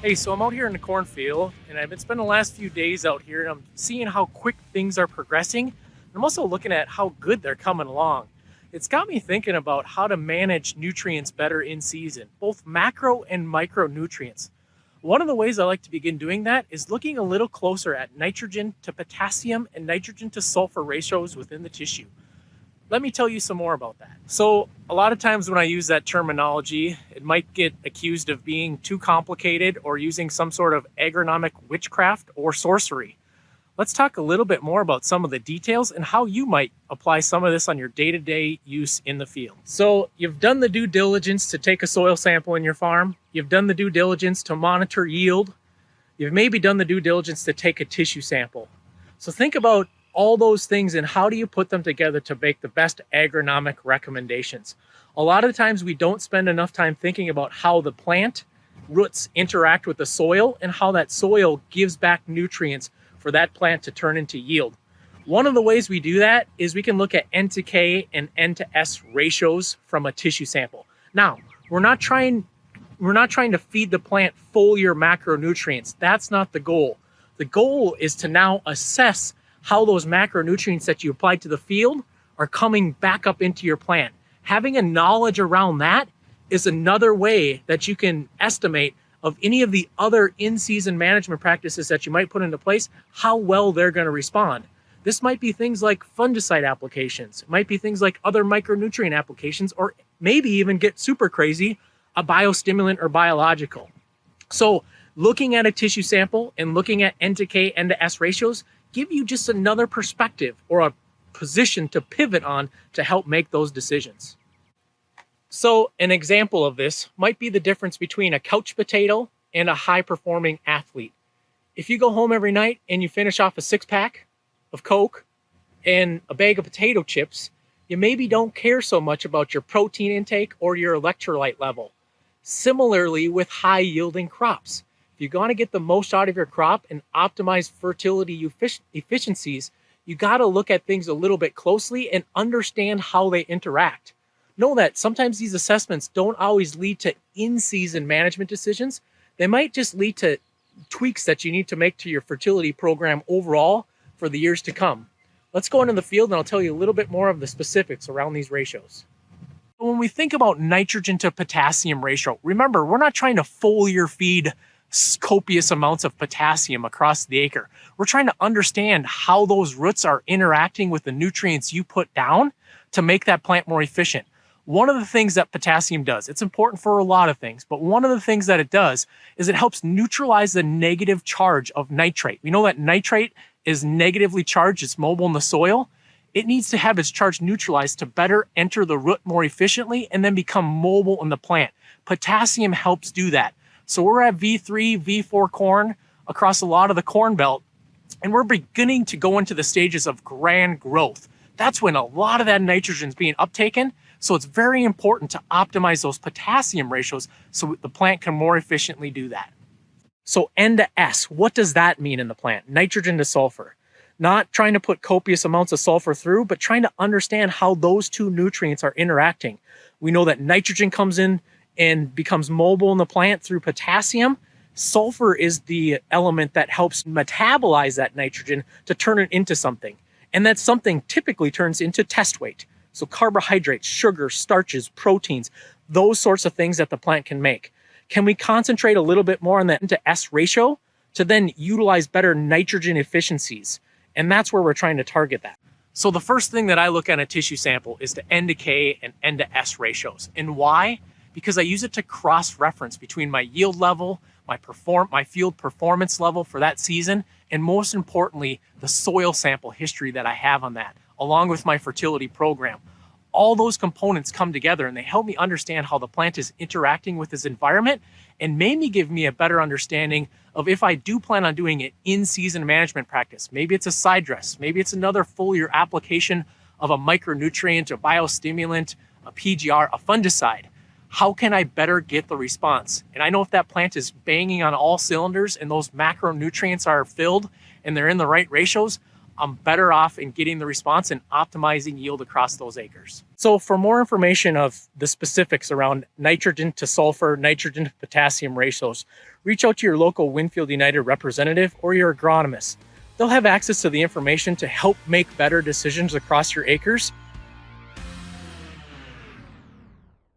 Hey, so I'm out here in the cornfield and I've been spending the last few days out here and I'm seeing how quick things are progressing. And I'm also looking at how good they're coming along. It's got me thinking about how to manage nutrients better in season, both macro and micronutrients. One of the ways I like to begin doing that is looking a little closer at nitrogen to potassium and nitrogen to sulfur ratios within the tissue. Let me tell you some more about that. So a lot of times when I use that terminology, it might get accused of being too complicated or using some sort of agronomic witchcraft or sorcery. Let's talk a little bit more about some of the details and how you might apply some of this on your day-to-day use in the field. So you've done the due diligence to take a soil sample in your farm. You've done the due diligence to monitor yield. You've maybe done the due diligence to take a tissue sample. So think about all those things and how do you put them together to make the best agronomic recommendations. A lot of times we don't spend enough time thinking about how the plant roots interact with the soil and how that soil gives back nutrients for that plant to turn into yield. One of the ways we do that is we can look at N to K and N to S ratios from a tissue sample. Now, we're not trying to feed the plant foliar macronutrients. That's not the goal. The goal is to now assess how those macronutrients that you applied to the field are coming back up into your plant. Having a knowledge around that is another way that you can estimate of any of the other in-season management practices that you might put into place, how well they're going to respond. This might be things like fungicide applications. It might be things like other micronutrient applications, or maybe even get super crazy, a biostimulant or biological. So looking at a tissue sample and looking at N to K, N to S ratios give you just another perspective or a position to pivot on to help make those decisions. So an example of this might be the difference between a couch potato and a high-performing athlete. If you go home every night and you finish off a six-pack of Coke and a bag of potato chips, you maybe don't care so much about your protein intake or your electrolyte level. Similarly with high-yielding crops. If you're going to get the most out of your crop and optimize fertility efficiencies, you got to look at things a little bit closely and understand how they interact. Know that sometimes these assessments don't always lead to in-season management decisions. They might just lead to tweaks that you need to make to your fertility program overall for the years to come. Let's go into the field and I'll tell you a little bit more of the specifics around these ratios. When we think about nitrogen to potassium ratio, remember, we're not trying to foliar feed copious amounts of potassium across the acre. We're trying to understand how those roots are interacting with the nutrients you put down to make that plant more efficient. One of the things that potassium does, it's important for a lot of things, but one of the things that it does is it helps neutralize the negative charge of nitrate. We know that nitrate is negatively charged, it's mobile in the soil. It needs to have its charge neutralized to better enter the root more efficiently and then become mobile in the plant. Potassium helps do that. So we're at V3, V4 corn across a lot of the corn belt, and we're beginning to go into the stages of grand growth. That's when a lot of that nitrogen is being uptaken. So it's very important to optimize those potassium ratios so the plant can more efficiently do that. So N to S, what does that mean in the plant? Nitrogen to sulfur. Not trying to put copious amounts of sulfur through, but trying to understand how those two nutrients are interacting. We know that nitrogen comes in and becomes mobile in the plant through potassium. Sulfur is the element that helps metabolize that nitrogen to turn it into something. And that something typically turns into test weight. So carbohydrates, sugar, starches, proteins, those sorts of things that the plant can make. Can we concentrate a little bit more on the N to S ratio to then utilize better nitrogen efficiencies? And that's where we're trying to target that. So the first thing that I look at in a tissue sample is the N to K and N to S ratios. And why? Because I use it to cross-reference between my yield level, my field performance level for that season, and most importantly, the soil sample history that I have on that, along with my fertility program. All those components come together and they help me understand how the plant is interacting with its environment and maybe give me a better understanding of if I do plan on doing it in-season management practice. Maybe it's a side dress, maybe it's another foliar application of a micronutrient, a biostimulant, a PGR, a fungicide. How can I better get the response? And I know if that plant is banging on all cylinders and those macronutrients are filled and they're in the right ratios, I'm better off in getting the response and optimizing yield across those acres. So for more information of the specifics around nitrogen to sulfur, nitrogen to potassium ratios, reach out to your local WinField United representative or your agronomist. They'll have access to the information to help make better decisions across your acres